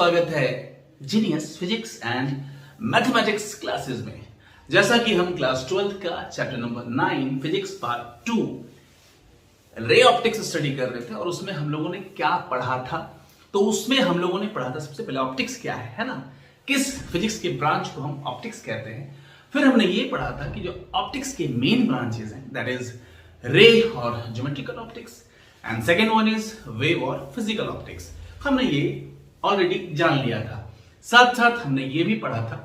स्वागत है genius physics and mathematics classes में। जैसा कि हम क्लास 12th का chapter number 9 physics part 2 ray optics study कर रहे थे और उसमें हम लोगों ने क्या पढ़ा था। तो उसमें हम लोगों ने पढ़ा था सबसे पहले ऑप्टिक्स क्या है ना, किस फिजिक्स के ब्रांच को हम ऑप्टिक्स कहते हैं। फिर हमने ये पढ़ा था कि जो ऑप्टिक्स के मेन ब्रांचेस हैं दैट इज रे और geometrical optics and second one is wave और फिजिकल ऑप्टिक्स। हमने ये ऑलरेडी जान लिया था। साथ साथ हमने ये भी पढ़ा था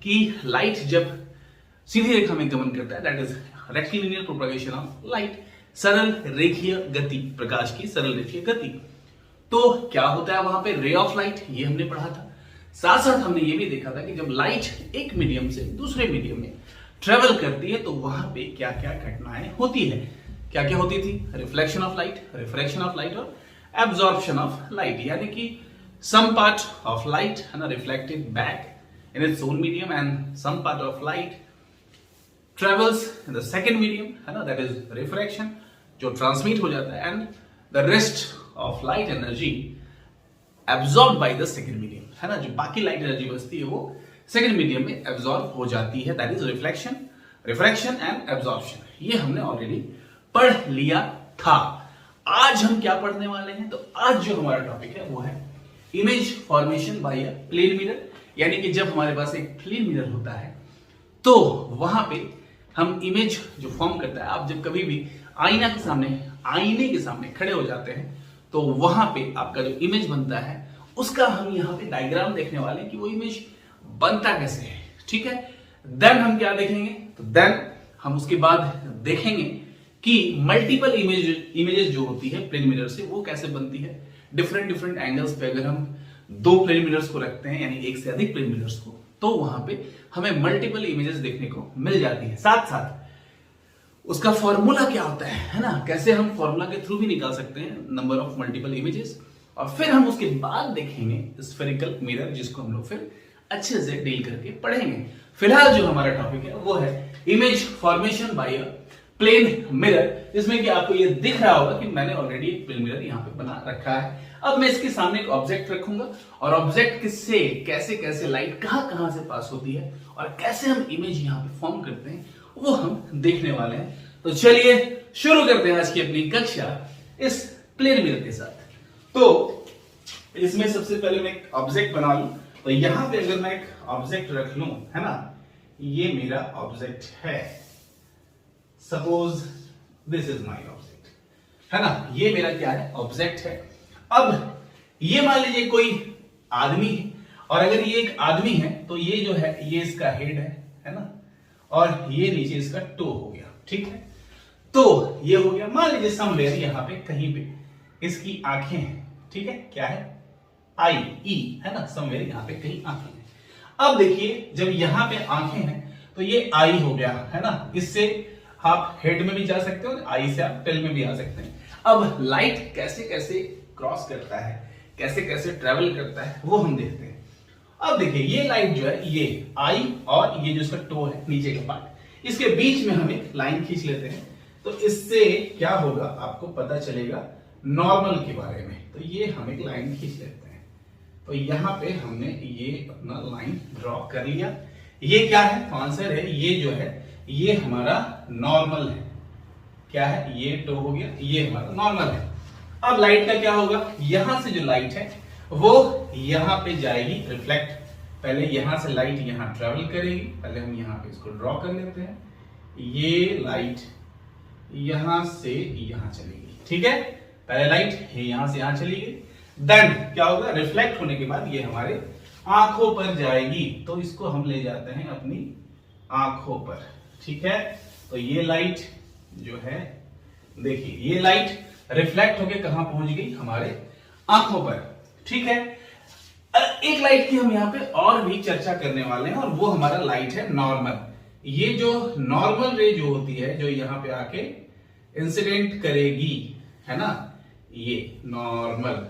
कि लाइट जब सीधी रेखा में गमन करता है that is rectilinear propagation of light, सरल रेखीय गति, प्रकाश की सरल रेखीय गति। तो क्या होता है वहां पे रे ऑफ लाइट, ये हमने पढ़ा था। साथ साथ हमने ये भी देखा था कि जब लाइट एक मीडियम से दूसरे मीडियम में ट्रेवल करती है तो वहां पे क्या क्या घटनाएं होती है। क्या क्या होती थी? Reflection of light, refraction of light और एब्जॉर्प्शन ऑफ लाइट, यानी कि some part of light है ना reflected back in its own medium and some part of light travels in the second medium है ना, that is refraction, जो transmit हो जाता है and the rest of light energy absorbed by the second medium है ना, जो बाकी light energy बचती है वो second medium में absorb हो जाती है, that is reflection, refraction and absorption। ये हमने already पढ़ लिया था। आज हम क्या पढ़ने वाले हैं? तो आज जो हमारा टॉपिक है वो है image formation by a plane mirror, यानी कि जब हमारे पास एक प्लेन मिरर होता है तो वहां पे हम इमेज जो फॉर्म करता है, आप जब कभी भी आईने के सामने खड़े हो जाते हैं तो वहां पे आपका जो इमेज बनता है उसका हम यहाँ पे डायग्राम देखने वाले हैं कि वो इमेज बनता कैसे है। ठीक है, देन हम क्या देखेंगे? तो देन हम उसके बाद देखेंगे कि मल्टीपल इमेजेस जो होती है प्लेन मिरर से वो कैसे बनती है। डिफरेंट एंगल्स पे अगर हम दो प्लेन मिरर्स को रखते हैं यानी एक से अधिक प्लेन मिरर्स को, तो वहां पे हमें मल्टीपल इमेजेस देखने को मिल जाती है। साथ साथ उसका फॉर्मूला क्या होता है ना, कैसे हम फॉर्मूला के थ्रू भी निकाल सकते हैं नंबर ऑफ मल्टीपल इमेजेस। और फिर हम उसके बाद देखेंगे स्फेरिकल मिरर, जिसको हम लोग फिर अच्छे से डील करके पढ़ेंगे। फिलहाल जो हमारा टॉपिक है वो है image formation by a plane mirror, जिसमें कि आपको ये दिख रहा होगा कि मैंने ऑलरेडी एक प्लेन मिरर यहाँ पे बना रखा है। अब मैं इसके सामने एक ऑब्जेक्ट रखूंगा और ऑब्जेक्ट किससे कैसे कैसे लाइट कहां से पास होती है और कैसे हम इमेज यहाँ पे फॉर्म करते हैं वो हम देखने वाले हैं। तो चलिए शुरू करते हैं आज की अपनी कक्षा इस प्लेन मिरर के साथ। तो इसमें सबसे पहले मैं एक ऑब्जेक्ट बना लूं। तो यहां पे अगर मैं एक ऑब्जेक्ट रख लूं है ना, ये मेरा ऑब्जेक्ट है, suppose this is my object है ना, ये मेरा क्या है? ऑब्जेक्ट है। अब ये मान लीजिए कोई आदमी है और अगर ये एक आदमी है तो ये जो है ये इसका हेड है ना, और ये नीचे इसका टो हो गया। ठीक है, तो ये हो गया मान लीजिए समवेयर यहां पे कहीं पे इसकी आंखें हैं। ठीक है, क्या है? आई ई है ना, समवेयर यहां पे कहीं आंखें हैं। अब देखिए जब यहां पे आंखें हैं तो ये आई हो गया है ना, इससे आप हेड में भी जा सकते हो और आई से आप टेल में भी आ सकते हैं। अब लाइट कैसे कैसे क्रॉस करता है, कैसे कैसे ट्रेवल करता है वो हम देखते हैं। अब देखिए ये लाइट जो है ये आई और ये जो इसका टो है नीचे का पार्ट, इसके बीच में हम एक लाइन खींच लेते हैं। तो इससे क्या होगा आपको पता चलेगा नॉर्मल के बारे में। तो ये हम एक लाइन खींच लेते हैं। तो यहां पे हमने ये अपना लाइन ड्रॉ कर लिया। ये क्या है? तो आंसर है ये जो है ये हमारा नॉर्मल है। क्या है? ये टो हो गया, ये हमारा नॉर्मल है। अब लाइट का क्या होगा? यहां से जो लाइट है वो यहां पे जाएगी रिफ्लेक्ट। पहले यहां से लाइट यहां ट्रेवल करेगी, पहले हम यहां पे इसको ड्रॉ कर लेते हैं। ये लाइट यहां से यहां चलेगी। ठीक है, पहले लाइट यहां से यहां चली गई, देन क्या होगा? रिफ्लेक्ट होने के बाद ये हमारे आंखों पर जाएगी। तो इसको हम ले जाते हैं अपनी आंखों पर। ठीक है, तो ये लाइट जो है देखिए ये लाइट रिफ्लेक्ट होके कहां पहुंच गई? हमारे आंखों पर। ठीक है, एक लाइट की हम यहां पे और भी चर्चा करने वाले हैं और वो हमारा लाइट है नॉर्मल। ये जो नॉर्मल रे जो होती है जो यहां पे आके इंसिडेंट करेगी है ना, ये नॉर्मल,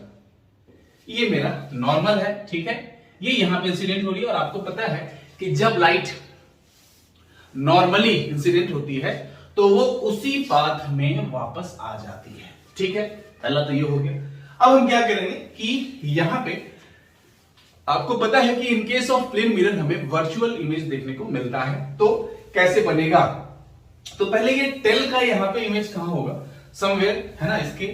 ये मेरा नॉर्मल है। ठीक है, ये यहां पे इंसिडेंट हो रही है और आपको पता है कि जब लाइट नॉर्मली इंसिडेंट होती है तो वो उसी पाथ में वापस आ जाती है। ठीक है, पहला तो ये हो गया। अब हम क्या करेंगे कि यहां पे आपको पता है कि in case of plane mirror हमें वर्चुअल इमेज देखने को मिलता है, तो कैसे बनेगा? तो पहले ये टेल का यहाँ पे इमेज कहां होगा, समवेयर, है ना, इसके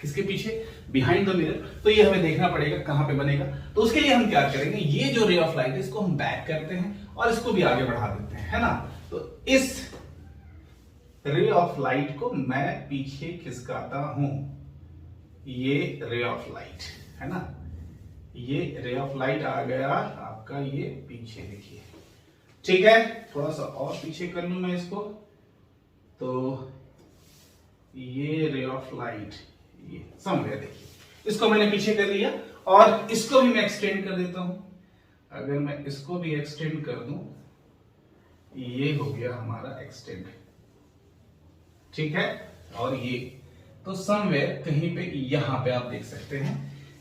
किसके पीछे, बिहाइंड द मिरर। तो ये हमें देखना पड़ेगा कहां पे बनेगा। तो उसके लिए हम क्या करेंगे, ये जो रे ऑफ लाइट है इसको हम बैक करते हैं और इसको भी आगे बढ़ा देते हैं, है ना। तो इस रे ऑफ लाइट को मैं पीछे खिसकाता हूं, ये रे ऑफ लाइट है ना, ये रे ऑफ लाइट आ गया आपका ये पीछे, देखिए, ठीक है। थोड़ा सा और पीछे कर लूं मैं इसको, तो ये रे ऑफ लाइट ये समवेयर, देखिए, इसको मैंने पीछे कर लिया और इसको भी मैं एक्सटेंड कर देता हूं। अगर मैं इसको भी एक्सटेंड कर दूं, ये हो गया हमारा एक्सटेंड, ठीक है। और ये तो समवेयर कहीं पे यहां पे आप देख सकते हैं,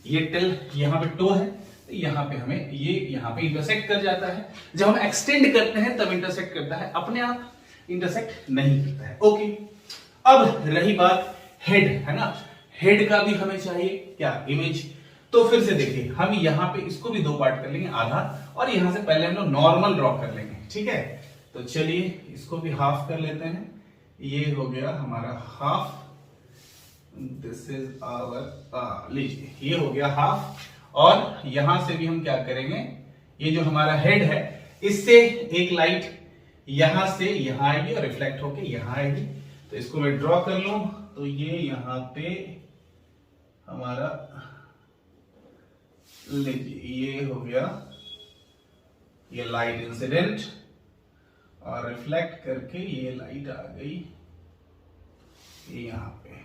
ये टेल यहाँ पे टो है, तो यहाँ पे हमें ये यहाँ पे इंटरसेक्ट कर जाता है। जब हम एक्सटेंड करते हैं तब इंटरसेक्ट करता है, अपने आप इंटरसेक्ट नहीं करता है। ओके, अब रही बात हेड, है ना, हेड का भी हमें चाहिए क्या, इमेज। तो फिर से देखिए, हम यहाँ पे इसको भी दो पार्ट कर लेंगे, आधा, और यहां से पहले हम लोग नॉर्मल ड्रॉ कर लेंगे, ठीक है। तो चलिए इसको भी हाफ कर लेते हैं, ये हो गया हमारा हाफ, दिस इज आवर, लीजिए ये हो गया हाफ। और यहां से भी हम क्या करेंगे, ये जो हमारा हेड है इससे एक लाइट यहां से यहां आएगी और रिफ्लेक्ट होके यहां आएगी। तो इसको मैं ड्रॉ कर लूं, तो ये यहां पे हमारा, लीजिए ये हो गया, ये लाइट इंसिडेंट और रिफ्लेक्ट करके ये लाइट आ गई यहां पे,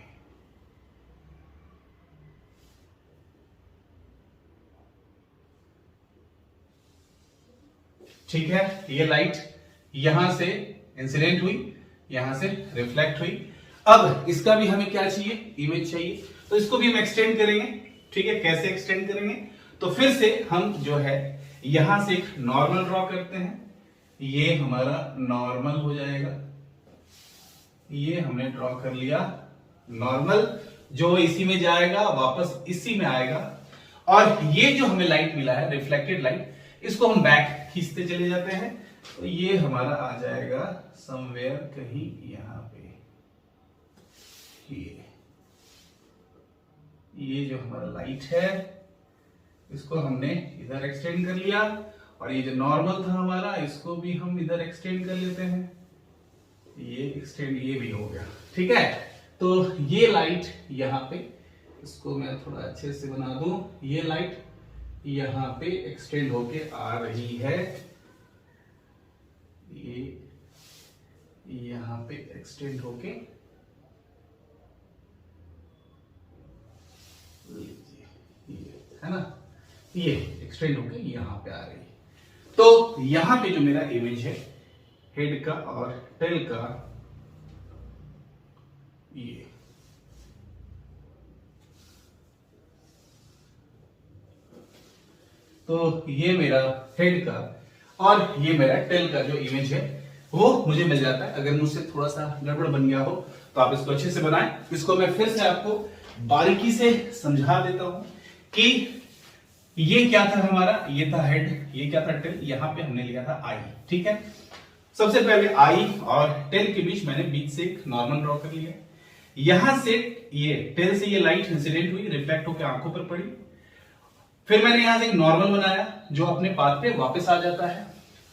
ठीक है। ये लाइट यहां से इंसिडेंट हुई, यहां से रिफ्लेक्ट हुई। अब इसका भी हमें क्या चाहिए, इमेज चाहिए, तो इसको भी हम एक्सटेंड करेंगे, ठीक है। कैसे एक्सटेंड करेंगे, तो फिर से हम जो है यहां से एक नॉर्मल ड्रॉ करते हैं, ये हमारा नॉर्मल हो जाएगा, ये हमने ड्रॉ कर लिया नॉर्मल, जो इसी में जाएगा वापस इसी में आएगा। और ये जो हमें लाइट मिला है, रिफ्लेक्टेड लाइट, इसको हम बैक खींचते चले जाते हैं, तो ये हमारा आ जाएगा समवेयर कहीं यहां पे, ये जो हमारा लाइट है इसको हमने इधर एक्सटेंड कर लिया, और ये जो नॉर्मल था हमारा इसको भी हम इधर एक्सटेंड कर लेते हैं, ये एक्सटेंड, ये भी हो गया, ठीक है। तो ये लाइट यहां पे, इसको मैं थोड़ा अच्छे से बना दूं, ये लाइट यहां पे एक्सटेंड होके आ रही है, ये यहां पे एक्सटेंड होके, ये है ना, ये एक्सटेंड होके यहां पे आ रही है। तो यहां पे जो मेरा इमेज है हेड का और टेल का, ये तो ये मेरा हेड का और ये मेरा टेल का जो इमेज है वो मुझे मिल जाता है। अगर मुझसे थोड़ा सा गड़बड़ बन गया हो तो आप इसको अच्छे से बनाएं। इसको मैं फिर से आपको बारीकी से समझा देता हूं कि ये क्या था हमारा, ये था हेड, ये क्या था टेल, यहां पे हमने लिया था आई, ठीक है। सबसे पहले आई और टेल के बीच मैंने बीच से एक नॉर्मल ड्रॉ कर लिया, यहां से ये टेल से ये लाइट इंसिडेंट हुई, रिफ्लेक्ट होकर आंखों पर पड़ी, फिर मैंने यहां से एक नॉर्मल बनाया जो अपने पाथ पे वापस आ जाता है।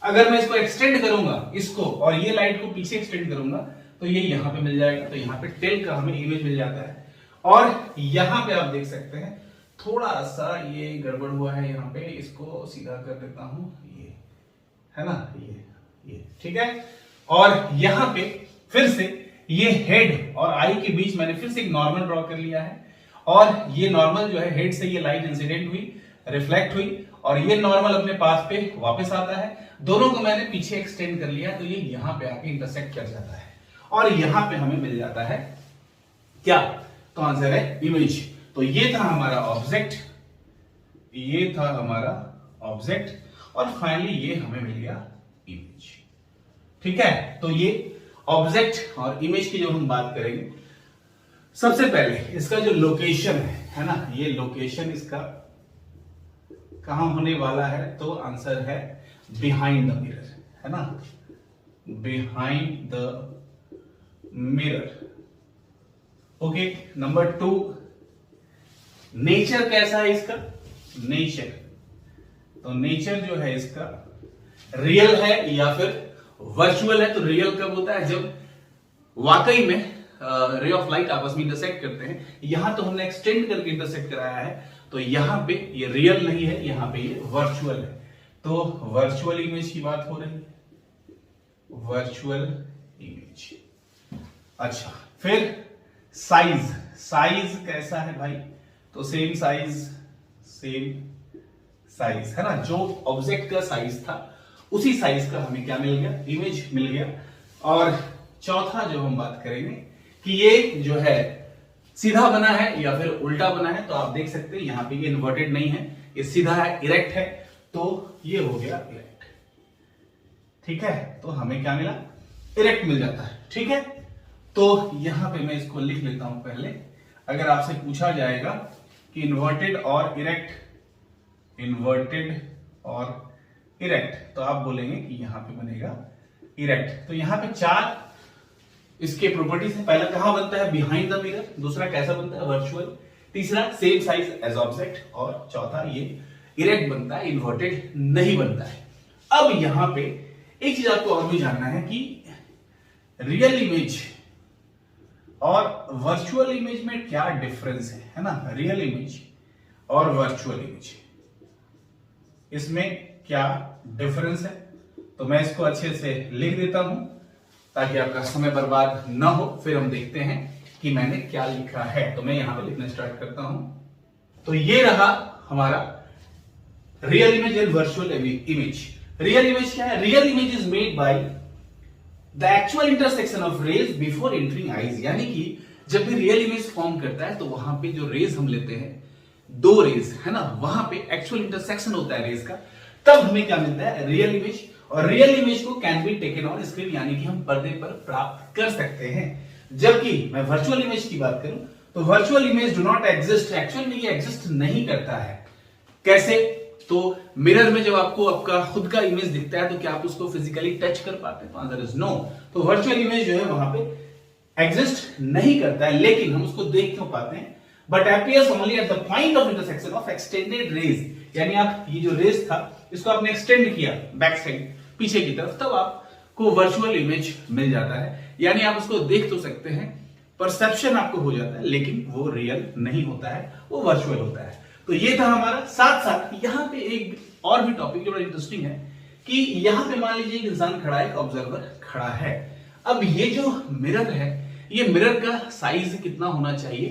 अगर मैं इसको एक्सटेंड करूंगा इसको और ये लाइट को पीछे एक्सटेंड करूंगा तो ये यहां पे मिल जाएगा, तो यहां पे टेल का हमें इमेज मिल जाता है। और यहां पे आप देख सकते हैं थोड़ा सा ये गड़बड़ हुआ है, यहां पे इसको सीधा कर देता हूं, ये है ना, ये ठीक है। और यहां पे फिर से ये हेड और आई के बीच मैंने फिर से एक नॉर्मल ड्रॉ कर लिया है, और ये नॉर्मल जो है हेड से ये लाइट इंसिडेंट हुई, रिफ्लेक्ट हुई, और ये नॉर्मल अपने पाथ पे वापस आता है। दोनों को मैंने पीछे एक्सटेंड कर लिया तो ये यहां पे आके इंटरसेक्ट कर जाता है और यहां पे हमें मिल जाता है क्या, तो आंसर है इमेज। तो ये था हमारा ऑब्जेक्ट, ये था हमारा ऑब्जेक्ट, और फाइनली ये हमें मिल गया इमेज, ठीक है। तो ये ऑब्जेक्ट और इमेज की जो हम बात करेंगे, सबसे पहले इसका जो लोकेशन है ना, ये लोकेशन इसका कहां होने वाला है, तो आंसर है बिहाइंड द मिरर, है ना, behind the mirror. Okay, number 2, nature कैसा है इसका, नेचर, तो नेचर जो है इसका रियल है या फिर वर्चुअल है। तो रियल कब होता है, जब वाकई में रे ऑफ लाइट आपस में इंटरसेक्ट करते हैं। यहां तो हमने एक्सटेंड करके इंटरसेक्ट कराया है, तो यहां पे ये रियल नहीं है, यहां पे ये वर्चुअल है। तो वर्चुअल इमेज की बात हो रही है, वर्चुअल इमेज। अच्छा, फिर साइज, साइज कैसा है भाई, तो सेम साइज, सेम साइज है ना, जो ऑब्जेक्ट का साइज था उसी साइज का हमें क्या मिल गया, इमेज मिल गया। और चौथा जो हम बात करेंगे कि ये जो है सीधा बना है या फिर उल्टा बना है, तो आप देख सकते हैं यहां पे ये इन्वर्टेड नहीं है, ये सीधा है, इरेक्ट है, तो ये हो गया इरेक्ट। ठीक है, तो हमें क्या मिला, इरेक्ट मिल जाता है। ठीक है, तो यहां पे मैं इसको लिख लेता हूं पहले। अगर आपसे पूछा जाएगा कि इन्वर्टेड और इरेक्ट, इन्वर्टेड और इरेक्ट, तो आप बोलेंगे कि यहां पे बनेगा इरेक्ट। तो यहां पे 4 इसके प्रॉपर्टीज है। पहला कहां बनता है, बिहाइंड द मिरर, दूसरा कैसा बनता है, वर्चुअल, तीसरा सेम साइज एज ऑब्जेक्ट, और चौथा ये इरेक्ट बनता है, इन्वर्टेड नहीं बनता है। अब यहां पे एक चीज आपको और भी जानना है कि रियल इमेज और वर्चुअल इमेज में क्या डिफरेंस है ना, रियल इमेज और वर्चुअल इमेज, इसमें क्या डिफरेंस है। तो मैं इसको अच्छे से लिख देता हूं ताकि आपका समय बर्बाद ना हो। फिर हम देखते हैं कि मैंने क्या लिखा है। तो मैं यहां पे लिखना स्टार्ट करता हूं। तो ये रहा हमारा real image and virtual image. Real image क्या है, real image is made by the actual intersection of rays before entering eyes, यानी कि जब भी रियल इमेज फॉर्म करता है तो वहां पे जो रेज हम लेते हैं, 2 रेज है ना, वहां पे एक्चुअल इंटरसेक्शन होता है रेज का, तब हमें क्या मिलता है, रियल इमेज। और रियल इमेज को can be taken on screen, यानी कि हम पर्दे पर प्राप्त कर सकते हैं। जबकि मैं वर्चुअल इमेज की बात करूं तो virtual image do not exist, actual में ये एग्जिस्ट नहीं करता है। कैसे, तो मिरर में जब आपको आपका खुद का इमेज दिखता है तो क्या आप उसको फिजिकली टच कर पाते हैं, तो आंसर इज नो। तो वर्चुअल इमेज जो है वहां पे एग्जिस्ट नहीं करता है, लेकिन हम उसको देख क्यों पाते हैं, but appears only at the point of intersection of extended rays, यानी आप ये जो रेज था इसको आपने एक्सटेंड किया बैक साइड, पीछे की तरफ, तब आपको वर्चुअल इमेज मिल जाता है। यानी आप उसको देख तो सकते हैं, परसेप्शन आपको हो जाता है, लेकिन वो रियल नहीं होता है, वो वर्चुअल होता है। तो ये था हमारा। साथ साथ यहां पे एक और भी टॉपिक जो बड़ा इंटरेस्टिंग है कि यहां पे मान लीजिए एक इंसान खड़ा है, एक ऑब्जर्वर खड़ा है। अब ये जो मिरर है, ये मिरर का साइज कितना होना चाहिए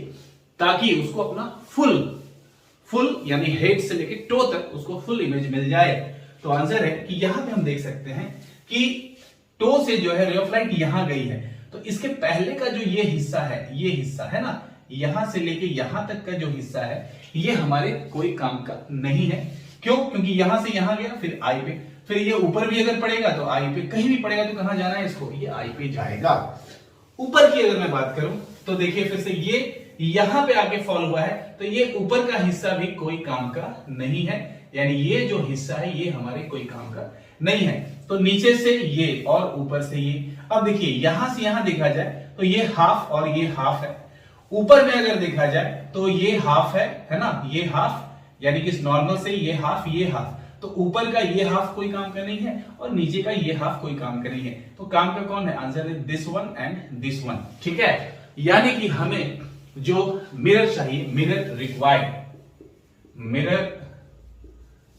ताकि उसको अपना फुल यानी हेड से लेके टो तक उसको फुल इमेज मिल जाए। तो आंसर है कि यहां पे हम देख सकते हैं कि टो से जो है रे ऑफ लाइट यहां गई है, तो इसके पहले का जो ये हिस्सा है ना, यहां से लेके यहां तक का जो हिस्सा है, ये हमारे कोई काम का नहीं है। क्यों, क्योंकि यहां से यहां गया, फिर आई पे, फिर ये ऊपर भी अगर पड़ेगा तो आई पे, कहीं भी पड़ेगा तो कहां जाना है इसको, ये आई पे जाएगा। ऊपर की अगर मैं बात करूं तो देखिए फिर से ये यहां पे आके फॉल हुआ है, तो ये ऊपर का हिस्सा भी कोई काम का नहीं है, यानी ये जो हिस्सा है ये हमारे कोई काम का नहीं है। तो नीचे से ये और ऊपर से ये, अब देखिए यहां से यहां देखा जाए तो ये हाफ और ये हाफ है, ऊपर में अगर देखा जाए तो ये हाफ है ना, ये हाफ, यानी कि इस नॉर्मल से ये हाफ, तो ऊपर का ये हाफ कोई काम का नहीं है और नीचे का ये हाफ कोई काम का नहीं है। तो काम का कौन है, answer is this one and this one. ठीक है, यानी कि हमें जो मिरर चाहिए, mirror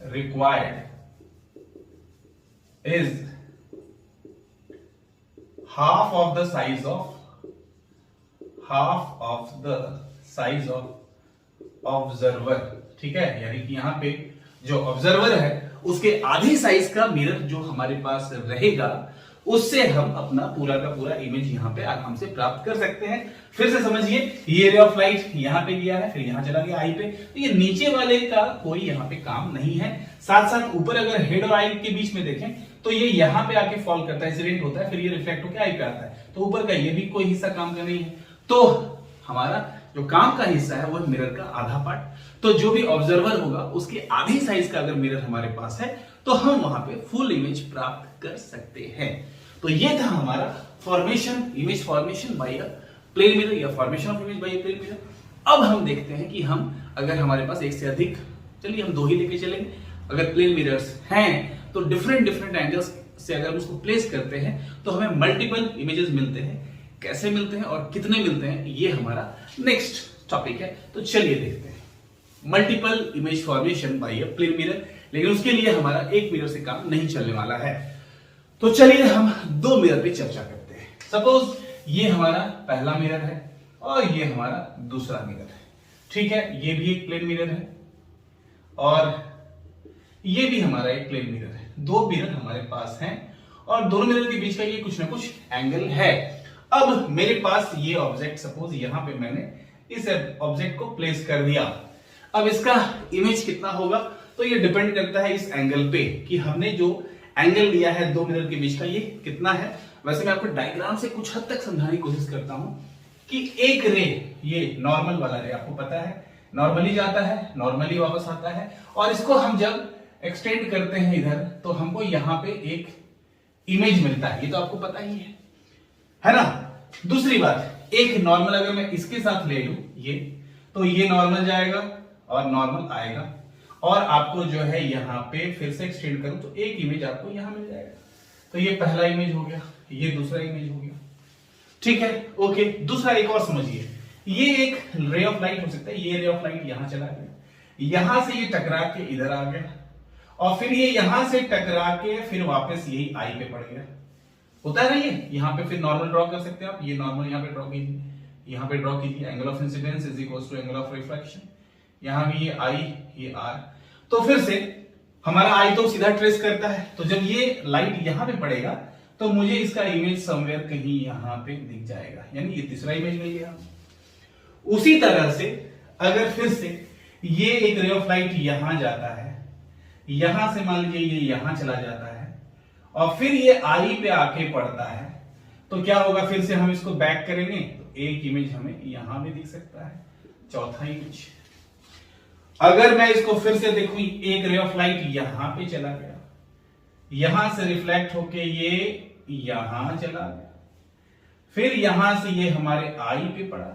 required is half of the size of observer। ठीक है, यानी कि यहां पे जो ऑब्जर्वर है उसके आधी साइज का मिरर जो हमारे पास रहेगा, उससे हम अपना पूरा का पूरा इमेज यहां पे आराम से प्राप्त कर सकते हैं। फिर से समझिए, ये रे ऑफ लाइट यहां पे गया है, फिर यहां चला गया आई पे, तो ये नीचे वाले का कोई यहां पे काम नहीं है। साथ साथ ऊपर अगर हेड और आई के बीच में देखें तो ये यहां पे आके फॉल करता है, इंसिडेंट होता है, फिर ये रिफ्लेक्ट होकर आई पे आता है, तो ऊपर का ये भी कोई हिस्सा काम का नहीं है। तो हमारा जो काम का हिस्सा है वो है मिरर का आधा पार्ट। तो जो भी ऑब्जर्वर होगा उसके आधी साइज का अगर मिरर हमारे पास है तो हम वहां पे फुल इमेज प्राप्त कर सकते हैं। तो ये था हमारा formation, image formation by a plane mirror या formation of image by a plane mirror. अब हम देखते हैं कि हम अगर हमारे पास एक से अधिक, चलिए हम 2 ही लेके चलेंगे, अगर प्लेन मिरर्स हैं तो डिफरेंट एंगल्स से अगर हम उसको प्लेस करते हैं तो हमें मल्टीपल इमेजेस मिलते हैं। कैसे मिलते हैं और कितने मिलते हैं, ये हमारा नेक्स्ट टॉपिक है। तो चलिए देखते हैं multiple image formation by a plane mirror. लेकिन उसके लिए हमारा एक मिरर से काम नहीं चलने वाला है। तो चलिए हम 2 मिरर पे चर्चा करते हैं। सपोज ये हमारा पहला मिरर है और ये हमारा दूसरा मिरर है, ठीक है। ये भी एक प्लेन मिरर है और ये भी हमारा एक प्लेन मिरर है। 2 मिरर हमारे पास हैं और दोनों मिरर के बीच का ये कुछ ना कुछ एंगल है। अब मेरे पास ये ऑब्जेक्ट, सपोज यहां पे मैंने इस ऑब्जेक्ट को प्लेस कर दिया। अब इसका इमेज कितना होगा, तो ये डिपेंड करता है इस एंगल पे कि हमने जो एंगल लिया है 2 मिरर के बीच का, ये कितना है। वैसे मैं आपको डायग्राम से कुछ हद तक समझाने की कोशिश करता हूं कि एक रे, ये नॉर्मल वाला रे आपको पता है, नॉर्मली जाता है, नॉर्मली वापस आता है, और इसको हम जब एक्सटेंड करते हैं इधर तो हमको यहां पे एक इमेज मिलता है। ये तो आपको पता ही है ना। दूसरी बात, एक नॉर्मल अगर मैं इसके साथ ले लूं ये, तो ये नॉर्मल जाएगा और नॉर्मल आएगा, और आपको जो है यहां पे फिर से एक्सटेंड करूं तो एक इमेज आपको यहां मिल जाएगा। तो ये पहला इमेज हो गया, ये दूसरा इमेज हो गया, ठीक है, ओके। दूसरा एक और समझिए, ये एक रे ऑफ लाइट हो सकता है। ये रे ऑफ लाइट यहां चला गया, यहां से ये टकरा के इधर आ गया, और फिर ये यहां से टकरा के फिर वापस यही आई पे पड़ गया। होता है ना ये, यहां पे फिर नॉर्मल ड्रॉ कर सकते हैं आप। ये नॉर्मल यहां पे ड्रॉ कीजिए, यहां पे ड्रॉ कीजिए। Angle of incidence is equal to angle of reflection. यहां भी ये आई, ये आर, तो फिर से हमारा आई तो सीधा ट्रेस करता है। तो जब ये लाइट यहां पे पड़ेगा तो मुझे इसका इमेज समवेयर कहीं यहां पे दिख जाएगा, यानी ये तीसरा इमेज मिल गया। उसी तरह से अगर फिर से ये एक रे ऑफ लाइट यहां जाता है, यहां से मान लीजिए ये यहां चला जाता है, और फिर ये आई पे आके पड़ता है, तो क्या होगा, फिर से हम इसको बैक करेंगे तो एक इमेज हमें यहां भी दिख सकता है, चौथा इमेज। अगर मैं इसको फिर से देखूं, एक रे ऑफ लाइट यहां पे चला गया, यहां से रिफ्लेक्ट होके ये यहां चला गया, फिर यहां से ये हमारे आई पे पड़ा,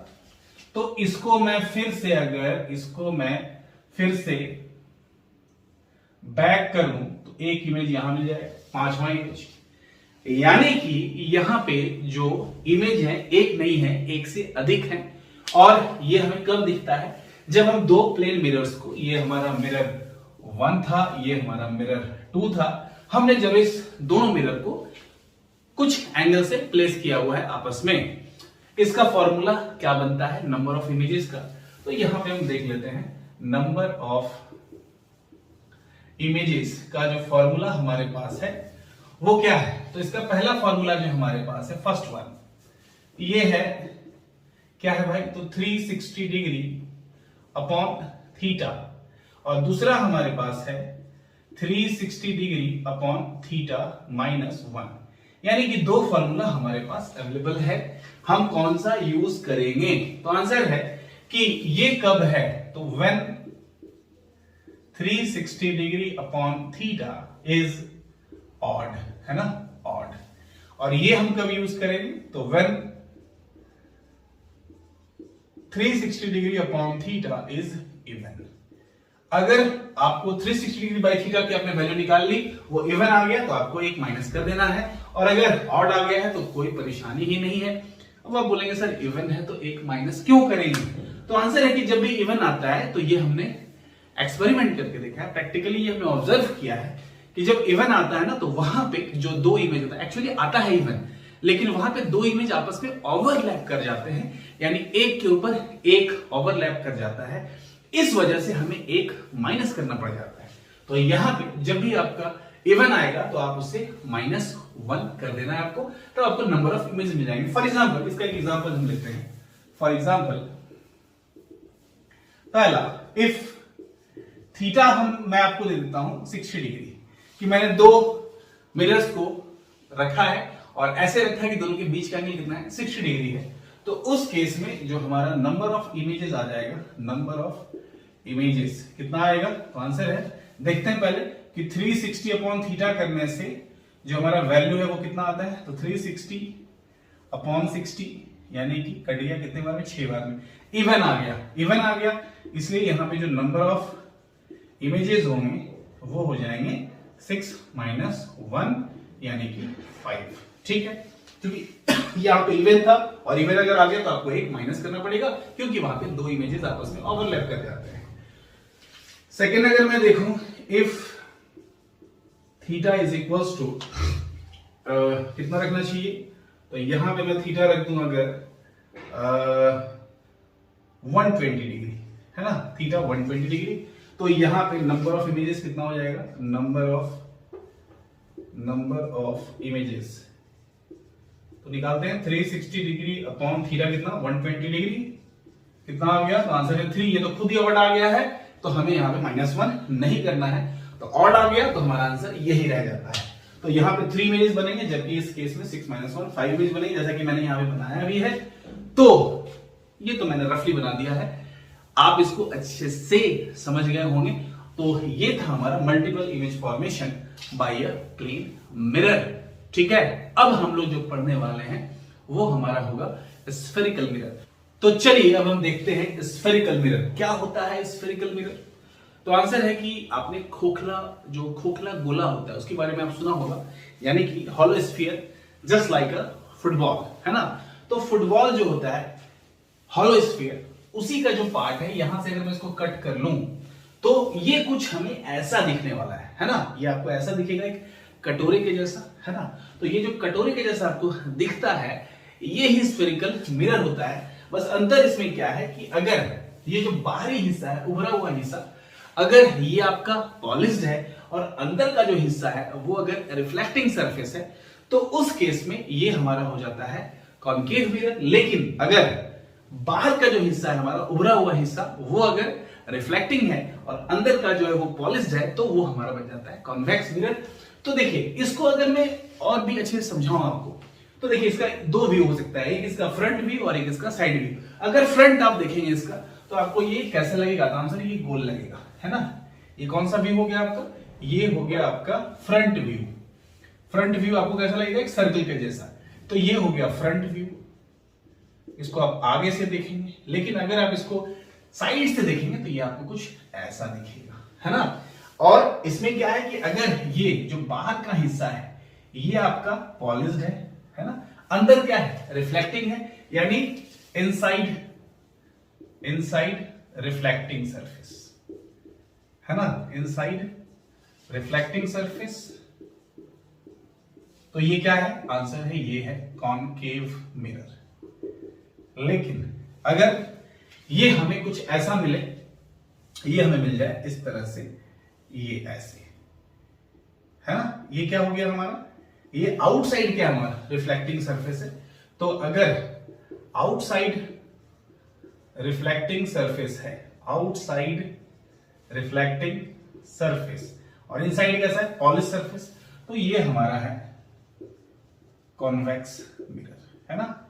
तो इसको मैं फिर से, अगर इसको मैं फिर से बैक करूं तो एक इमेज यहां मिल जाएगा, 5वां इमेज। यानी कि यहां पे जो इमेज है एक नहीं है, एक से अधिक है। और ये हमें कब दिखता है, जब हम 2 प्लेन मिरर्स को, ये हमारा मिरर 1 था, ये हमारा मिरर 2 था, हमने जब इस दोनों मिरर को कुछ एंगल से प्लेस किया हुआ है आपस में, इसका फॉर्मूला क्या बनता है, नंबर ऑफ इमेजेस का। तो यहां पे हम देख लेते हैं, नंबर ऑफ इमेजेस का जो फॉर्मूला हमारे पास है वो क्या है। तो इसका पहला फॉर्मूला जो हमारे पास है, फर्स्ट वन, ये है, क्या है भाई, तो 360 डिग्री अपॉन थीटा, और दूसरा हमारे पास है 360 डिग्री अपॉन थीटा -1। यानी कि 2 फॉर्मूला हमारे पास अवेलेबल है। हम कौन सा यूज करेंगे, तो आंसर है कि ये कब है, तो when 360 degree upon theta is odd, है ना, ऑड। और ये हम कब यूज करेंगे, तो when 360 degree upon theta is even. अगर आपको 360 डिग्री बाई थीटा की आपने वैल्यू निकाल ली, वो इवन आ गया तो आपको एक माइनस कर देना है, और अगर ऑड आ गया है तो कोई परेशानी ही नहीं है। अब आप बोलेंगे सर इवन है तो एक माइनस क्यों करेंगे, तो आंसर है कि जब भी इवन आता है तो ये हमने एक्सपेरिमेंट करके देखा है, प्रैक्टिकली ये हमने ऑब्जर्व किया है कि जब इवन आता है ना तो वहां पे जो 2 इमेज होता है, एक्चुअली आता है इवन, लेकिन वहां पे 2 इमेज आपस में ओवरलैप कर जाते हैं, यानी एक के ऊपर एक ओवरलैप कर जाता है। इस वजह से हमें एक माइनस करना पड़ जाता है। तो यहां पे जब भी आपका इवन आएगा तो आप उससे -1 कर देना है आपको, तो आपको नंबर ऑफ इमेज मिल जाएंगे। फॉर एग्जांपल, इसका एक एग्जांपल हम लेते हैं। फॉर एग्जांपल, पहला, इफ थीटा मैं आपको दे देता हूं 60 डिग्री, कि मैंने 2 मिरर्स को रखा है और ऐसे रखा है कि दोनों के बीच का एंगल कितना है, 60 डिग्री है। तो उस केस में जो हमारा नंबर ऑफ इमेजेस आ जाएगा, नंबर ऑफ इमेजेस कितना आएगा, तो आंसर है, देखते हैं पहले कि 360 अपॉन थीटा करने से जो हमारा वैल्यू है वो कितना आता है, तो 360 अपॉन 60 यानी कि कट गया कितने बार में, 6 बार में, इवन आ गया, इवन आ गया, इसलिए यहां पे जो नंबर ऑफ इमेजेस होंगे वो हो जाएंगे 6 माइनस 1 यानी कि 5। ठीक है, क्योंकि यहाँ पे इवन था और इवन अगर आ गया तो आपको एक माइनस करना पड़ेगा क्योंकि वहां पे दो इमेजेस आपस में ओवरलैप कर जाते हैं। सेकेंड अगर मैं देखूं, if theta is equals to कितना रखना चाहिए, तो यहां पे मैं थीटा रख दूं अगर 120 डिग्री, है ना, थीटा 120 डिग्री, तो यहां पे नंबर ऑफ इमेजेस कितना हो जाएगा, नंबर ऑफ इमेजेस, तो निकालते हैं 360 डिग्री अपॉन थीटा कितना 120 डिग्री, कितना आ गया, तो आंसर है 3। ये तो खुद ही ऑड आ गया है, तो हमें यहाँ पे -1 नहीं करना है, तो ऑड आ गया तो हमारा आंसर यही रह जाता है। तो यहाँ पे 3 इमेजेस बनेंगे, जबकि इस केस में 6 - 1 5 इमेज बनेंगे, जैसा कि मैंने यहाँ पे बनाया भी है। तो ये तो मैंने रफली बना दिया है, आप इसको अच्छे से समझ गए होंगे। तो ये था हमारा multiple image formation by a plane mirror. ठीक है, अब हम लोग जो पढ़ने वाले हैं वो हमारा होगा स्फेरिकल मिरर। तो चलिए अब हम देखते हैं स्फेरिकल मिरर क्या होता है। स्फेरिकल मिरर, तो आंसर है कि आपने खोखला गोला होता है उसके बारे में आप सुना होगा, यानी कि हॉलो स्फीयर, जस्ट लाइक अ फुटबॉल, है ना। तो फुटबॉल जो होता है हॉलो स्फीयर, उसी का जो पार्ट है, यहां से अगर मैं इसको कट कर लूं तो ये कुछ हमें ऐसा दिखने वाला है ना। ये आपको ऐसा दिखेगा, एक कटोरे के जैसा, है ना। तो ये जो कटोरे के जैसा आपको दिखता है, ये ही स्फेरिकल मिरर होता है। बस अंतर इसमें क्या है कि अगर ये जो बाहरी हिस्सा है, उभरा हुआ हिस्सा, अगर ये आपका पॉलिश्ड है और अंदर का जो हिस्सा है वो अगर रिफ्लेक्टिंग सरफेस है, तो उस केस में ये हमारा हो जाता है कॉन्केव मिरर। लेकिन अगर बाहर का जो हिस्सा है हमारा उभरा हुआ हिस्सा, वो अगर रिफ्लेक्टिंग है और अंदर का जो है वो पॉलिश्ड है, तो वो हमारा बन जाता है कॉन्वेक्स मिरर। तो देखिए, इसको अगर मैं और भी अच्छे से समझाऊं आपको, तो देखिए इसका दो व्यू हो सकता है, एक इसका फ्रंट व्यू और एक इसका साइड व्यू। अगर फ्रंट आप देखेंगे इसका, तो आपको ये कैसा लगेगा, तो आंसर ये गोल लगेगा, है ना। ये कौन सा व्यू हो गया आपका, ये हो गया आपका फ्रंट व्यू। फ्रंट व्यू आपको कैसा लगेगा, एक सर्कल के जैसा। तो ये हो गया फ्रंट व्यू, इसको आप आगे से देखेंगे। लेकिन अगर आप इसको साइड से देखेंगे तो ये आपको कुछ ऐसा दिखेगा, है ना। और इसमें क्या है कि अगर ये जो बाहर का हिस्सा है ये आपका पॉलिश्ड है ना, अंदर क्या है, रिफ्लेक्टिंग है, यानी इनसाइड रिफ्लेक्टिंग सरफेस, है ना, इनसाइड रिफ्लेक्टिंग सरफेस। तो ये क्या है, आंसर है ये है कॉनकेव मिरर। लेकिन अगर ये हमें कुछ ऐसा मिले, ये हमें मिल जाए इस तरह से, ये ऐसे, है ना, ये क्या हो गया हमारा, ये आउटसाइड क्या हमारा रिफ्लेक्टिंग सरफेस है। तो अगर आउटसाइड रिफ्लेक्टिंग सरफेस है, आउटसाइड रिफ्लेक्टिंग सरफेस, और इनसाइड कैसा है, पॉलिश सरफेस, तो ये हमारा है कॉन्वेक्स मिरर, है ना।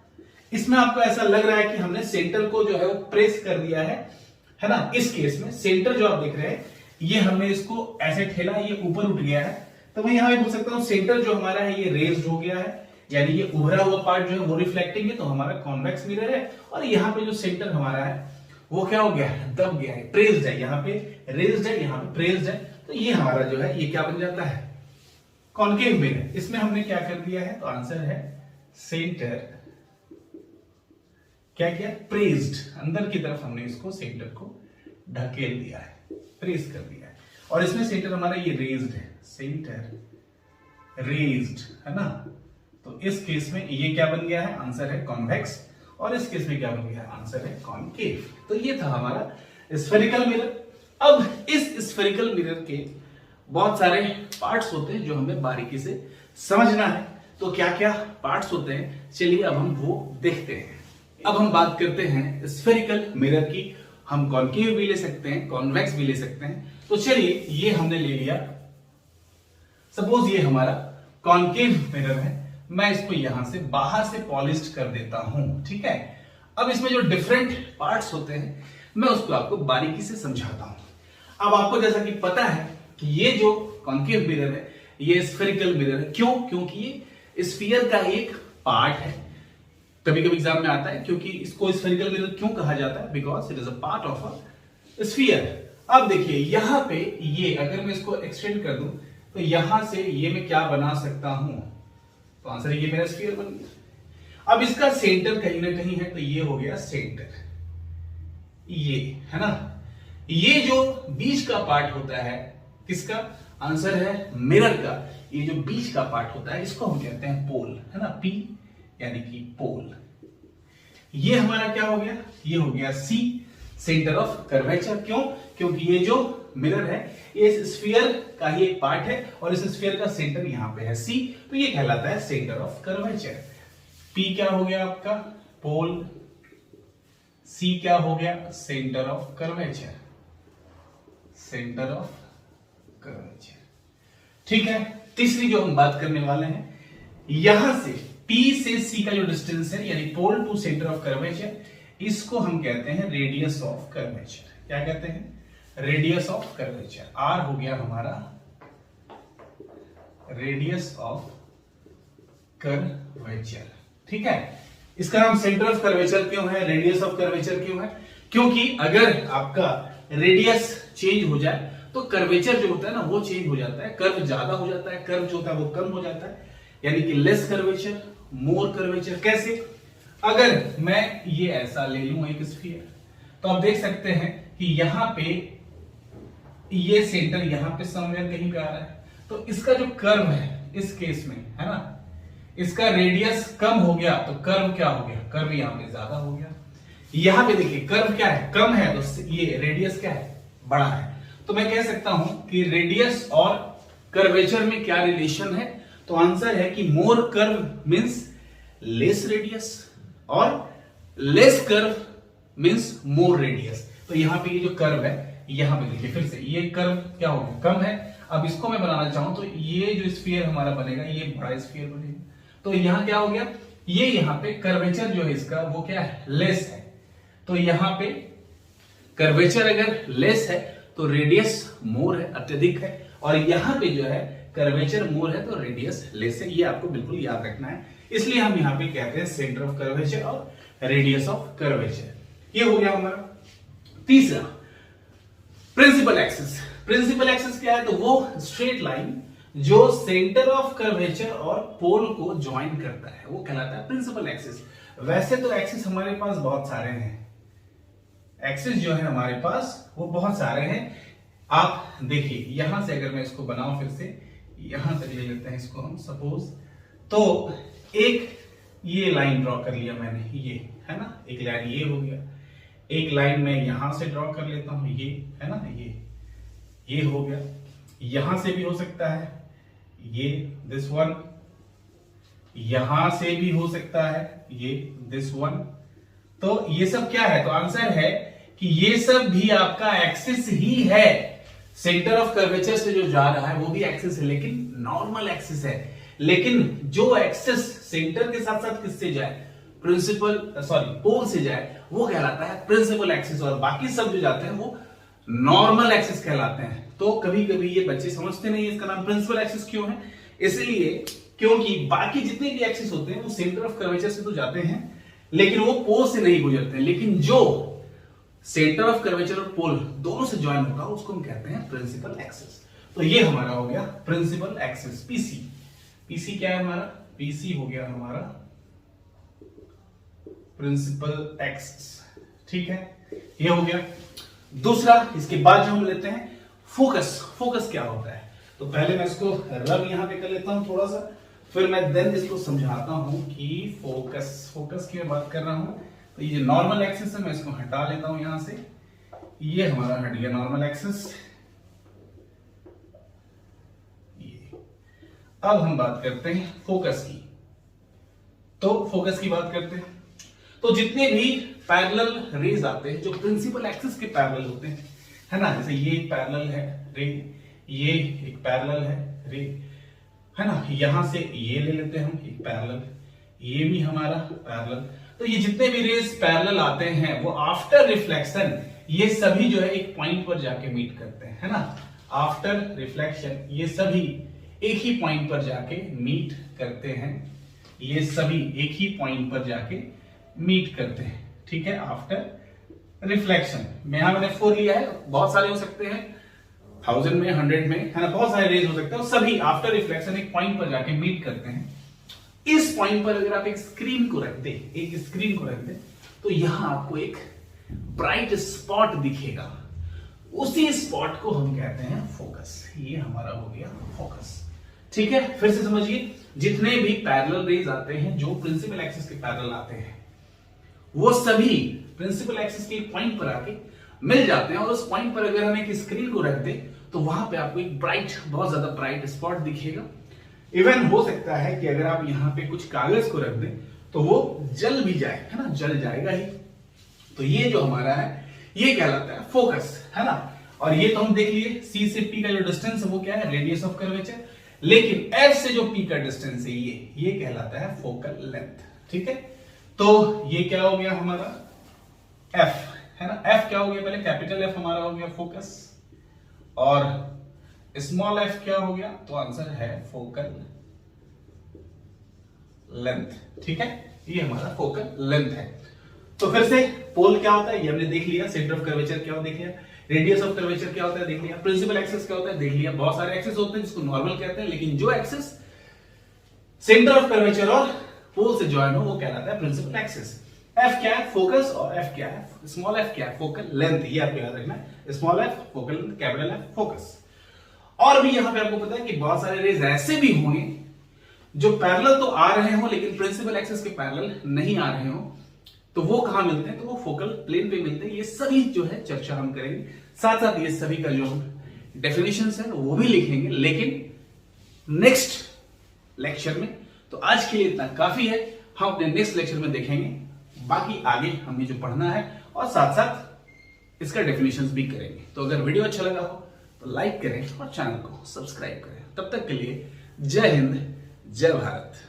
इसमें आपको ऐसा लग रहा है कि हमने सेंटर को जो है वो प्रेस कर दिया है ना। इस केस में सेंटर जो आप देख रहे हैं, ये हमने इसको ऐसे ठेला, ये ऊपर उठ गया है, तो मैं यहां पे बोल सकता हूं सेंटर जो हमारा है ये रेज्ड हो गया है, यानी ये उभरा हुआ पार्ट जो है वो रिफ्लेक्टिंग है, तो हमारा कॉन्वेक्स मिरर है। और यहाँ पे जो सेंटर हमारा है वो क्या हो गया है, दब गया है, प्रेस्ड है, यहाँ पे रेज्ड है, यहाँ पे प्रेस्ड है, तो ये हमारा जो है ये क्या बन जाता है, कॉन्केव मिरर। इसमें हमने क्या कर दिया है, तो आंसर है सेंटर क्या किया, प्रेस्ड, अंदर की तरफ हमने इसको सेंटर को ढकेल दिया है, प्रेस कर दिया है। और इसमें सेंटर हमारा ये रेज्ड है, सेंटर रेज्ड, है ना। तो इस केस में ये क्या बन गया है, आंसर है कॉन्वेक्स, और इस केस में क्या बन गया है, आंसर है कॉनकेव। तो ये था हमारा स्फेरिकल मिरर। अब इस स्फेरिकल मिरर के बहुत सारे पार्ट्स होते हैं जो हमें बारीकी से समझना है। तो क्या क्या पार्ट्स होते हैं, चलिए अब हम वो देखते हैं। अब हम बात करते हैं स्फेरिकल मिरर की। हम कॉनकेव भी ले सकते हैं, कॉन्वेक्स भी ले सकते हैं। तो चलिए ये हमने ले लिया, सपोज ये हमारा कॉनकेव मिरर है, मैं इसको यहां से बाहर से पॉलिश्ड कर देता हूं, ठीक है। अब इसमें जो डिफरेंट पार्ट्स होते हैं मैं उसको आपको बारीकी से समझाता हूं। अब आपको जैसा कि पता है कि ये जो कॉन्केव मिरर है ये स्फेरिकल मिरर है। क्यों? क्योंकि ये स्फीयर का एक पार्ट है। कभी कभी एग्जाम में आता है क्योंकि इसको स्फेरिकल मिरर क्यों कहा जाता है, because it is a part of a sphere. अब देखिए यहां पे ये अगर मैं इसको एक्सटेंड कर दूं तो यहां से ये मैं क्या बना सकता हूं, तो आंसर ये मेरा स्फीयर बन गया। अब इसका सेंटर कहीं ना कहीं है तो ये हो गया सेंटर, ये है ना। ये जो बीच का पार्ट होता है किसका, आंसर है मिरर का। ये जो बीच का पार्ट होता है इसको हम कहते हैं पोल, है ना, पी यानी कि पोल। ये हमारा क्या हो गया, ये हो गया सी, सेंटर ऑफ कर्वेचर। क्यों? क्योंकि ये जो मिरर है ये इस स्फीयर का ही एक पार्ट है और इस स्फीयर का सेंटर यहां पे है सी, तो ये कहलाता है सेंटर ऑफ कर्वेचर। पी क्या हो गया आपका, पोल, सी क्या हो गया, centre of curvature, centre of curvature. ठीक है, तीसरी जो हम बात करने वाले हैं, यहां से P से C का जो डिस्टेंस है यानी pole to centre of curvature, इसको हम कहते हैं रेडियस ऑफ कर्वेचर। क्या कहते हैं, रेडियस ऑफ कर्वेचर। R हो गया हमारा रेडियस ऑफ कर्वेचर। ठीक है, इसका नाम सेंटर ऑफ कर्वेचर क्यों है, रेडियस ऑफ कर्वेचर क्यों है, क्योंकि अगर आपका रेडियस चेंज हो जाए तो कर्वेचर जो होता है ना वो चेंज हो जाता है, कर्व ज्यादा हो जाता है, कर्व जो होता है वो कम हो जाता है, यानी कि लेस कर्वेचर मोर कर्वेचर। कैसे, अगर मैं ये ऐसा ले लूं एक स्फीयर, तो आप देख सकते हैं कि यहां पे ये सेंटर यहां पे समवेयर कहीं पे आ रहा है, तो इसका जो कर्व है इस केस में, है ना, इसका रेडियस कम हो गया तो कर्व क्या हो गया, कर्व यहां पे ज्यादा हो गया। यहां पे देखिए कर्व क्या है, कम है, तो ये रेडियस क्या है, बड़ा है। तो मैं कह सकता हूं कि रेडियस और कर्वेचर में क्या रिलेशन है, तो आंसर है कि मोर कर्व मींस लेस रेडियस और less curve means more radius. तो यहां पे ये जो कर्व है, यहां पे देखिए फिर से ये कर्व क्या हो गया, कम है। अब इसको मैं बनाना चाहूं तो ये जो स्फीयर हमारा बनेगा ये बड़ा स्फीयर बनेगा, तो यहां क्या हो गया, ये यहां पे कर्वेचर जो है इसका वो क्या है, लेस है। तो यहां पे कर्वेचर अगर लेस है तो रेडियस मोर है, अत्यधिक है, और यहां पे जो है कर्वेचर मोर है तो रेडियस लेस है। ये आपको बिल्कुल याद रखना है, इसलिए हम यहां पे कहते हैं सेंटर ऑफ कर्वेचर और रेडियस ऑफ कर्वेचर। ये हो गया हमारा तीसरा, प्रिंसिपल एक्सिस। प्रिंसिपल एक्सिस क्या है, तो वो स्ट्रेट लाइन जो सेंटर ऑफ कर्वेचर और पोल को ज्वाइन करता है वो कहलाता है प्रिंसिपल एक्सिस। वैसे तो एक्सिस हमारे पास बहुत सारे हैं, एक्सिस जो है हमारे पास वो बहुत सारे हैं। आप देखिए यहां से अगर मैं इसको बनाऊं फिर से यहां तक ले लेते हैं इसको हम सपोज, तो एक ये लाइन ड्रॉ कर लिया मैंने, ये है ना, एक लाइन ये हो गया, एक लाइन मैं यहां से ड्रॉ कर लेता हूं, ये है ना, ये हो गया, यहां से भी हो सकता है ये दिस वन, यहां से भी हो सकता है ये दिस वन। तो ये सब क्या है, तो आंसर है कि ये सब भी आपका एक्सिस ही है। सेंटर ऑफ कर्वेचर से जो जा रहा है वो भी एक्सिस है, लेकिन नॉर्मल एक्सिस है। लेकिन जो एक्सिस सेंटर के साथ साथ किससे जाए, पोल से जाए, वो कहलाता है प्रिंसिपल एक्सिस, और बाकी सब जो जाते हैं वो नॉर्मल एक्सिस कहलाते हैं। तो कभी कभी ये बच्चे समझते नहीं इसका नाम प्रिंसिपल एक्सिस क्यों है, इसलिए क्योंकि बाकी जितने भी एक्सिस होते हैं वो सेंटर ऑफ कर्वेचर से तो जाते हैं लेकिन वो पोल से नहीं गुजरते, लेकिन जो सेंटर ऑफ कर्वेचर और पोल दोनों से ज्वाइन होता है उसको हम कहते हैं प्रिंसिपल एक्सिस। तो ये हमारा हो गया प्रिंसिपल एक्सिस, पीसी। पीसी क्या है हमारा, पीसी हो गया हमारा प्रिंसिपल एक्सिस। ठीक है, ये हो गया। दूसरा, इसके बाद जो हम लेते हैं फोकस। फोकस क्या होता है, तो पहले मैं इसको रब यहां पे कर लेता हूं थोड़ा सा, फिर मैं देन इसको समझाता हूं कि फोकस की मैं बात कर रहा हूं। तो ये जो नॉर्मल एक्सिस है मैं इसको हटा लेता हूं यहां से, ये हमारा हट गया नॉर्मल एक्सिस। अब हम बात करते हैं फोकस की। तो फोकस की बात करते हैं, तो जितने भी पैरेलल रेज आते हैं जो प्रिंसिपल एक्सिस के पैरेलल होते हैं, है ना, जैसे ये एक पैरेलल है रे, ये एक पैरेलल है रे, है ना, यहां से ये ले लेते हैं हम एक पैरेलल, ये भी हमारा पैरेलल। तो ये जितने भी रेज पैरेलल आते हैं वो आफ्टर रिफ्लेक्शन ये सभी जो है एक पॉइंट पर जाके मीट करते हैं, है ना। आफ्टर रिफ्लेक्शन ये सभी एक ही पॉइंट पर जाके मीट करते हैं, ये सभी एक ही पॉइंट पर जाके मीट करते हैं, ठीक है। आफ्टर रिफ्लेक्शन में यहां मैंने 4 लिया है, बहुत सारे हो सकते हैं, 1000 में, 100 में, है ना, बहुत सारे रेज हो सकते हैं, सभी आफ्टर रिफ्लेक्शन एक पॉइंट पर जाके मीट करते हैं। इस पॉइंट पर अगर आप एक स्क्रीन को रख दे, तो यहां आपको एक ब्राइट स्पॉट दिखेगा, उसी स्पॉट को हम कहते हैं फोकस। ये हमारा हो गया फोकस, ठीक है। फिर से समझिए, जितने भी पैरेलल रेज आते हैं जो प्रिंसिपल एक्सिस के पैरेलल आते हैं वो सभी प्रिंसिपल एक्सिस के पॉइंट पर आके मिल जाते हैं, और उस पॉइंट पर अगर हम एक स्क्रीन को रख दे तो वहां पे आपको एक बहुत ज्यादा ब्राइट स्पॉट दिखेगा। इवन हो सकता है कि अगर आप यहां पे कुछ कागज को रख दें तो वो जल भी जाए, है ना, जल जाएगा ही। तो ये जो हमारा है ये कहलाता है फोकस, है ना। और ये तो हम देख लिए, सी से पी का जो डिस्टेंस है वो क्या है, रेडियस ऑफ कर्वेचर। लेकिन एफ से जो पी का डिस्टेंस है ये कहलाता है फोकल लेंथ, ठीक है। तो ये क्या हो गया हमारा एफ, है ना। एफ क्या हो गया, पहले कैपिटल एफ हमारा हो गया फोकस, और स्मॉल एफ क्या हो गया, तो आंसर है फोकल लेंथ, ठीक है। ये हमारा फोकल लेंथ है। तो फिर से पोल क्या होता है ये हमने देख लिया, सेंटर ऑफ कर्वेचर क्या होता है देख लिया, रेडियस ऑफ कर्वेचर क्या होता है देख लिया, प्रिंसिपल एक्सिस क्या होता है देख लिया। बहुत सारे एक्सिस होते हैं जिसको नॉर्मल कहते हैं, लेकिन जो एक्सिस सेंटर ऑफ कर्वेचर और पोल से ज्वाइन हो वो कहलाता है प्रिंसिपल एक्सिस। एफ क्या है, फोकस, और एफ क्या है, स्मॉल एफ क्या है, फोकल लेंथ। ये आपको याद रखना है, small F focal length, capital F focus. और भी यहां पे आपको पता है कि बहुत सारे रेज ऐसे भी होंगे जो पैरेलल तो आ रहे हो लेकिन प्रिंसिपल एक्सिस के पैरेलल नहीं आ रहे हो, तो वो कहां मिलते हैं, तो वो फोकल प्लेन पे मिलते हैं। ये सभी जो है चर्चा हम करेंगे, साथ साथ ये सभी का जो डेफिनेशंस है वो भी लिखेंगे, लेकिन नेक्स्ट लेक्चर में। तो आज के लिए इतना काफी है, हम अपने नेक्स्ट लेक्चर में देखेंगे बाकी आगे हमें जो पढ़ना है, और साथ साथ इसका डेफिनेशंस भी करेंगे। तो अगर वीडियो अच्छा लगा हो तो लाइक करें और चैनल को सब्सक्राइब करें। तब तक के लिए जय हिंद, जय भारत।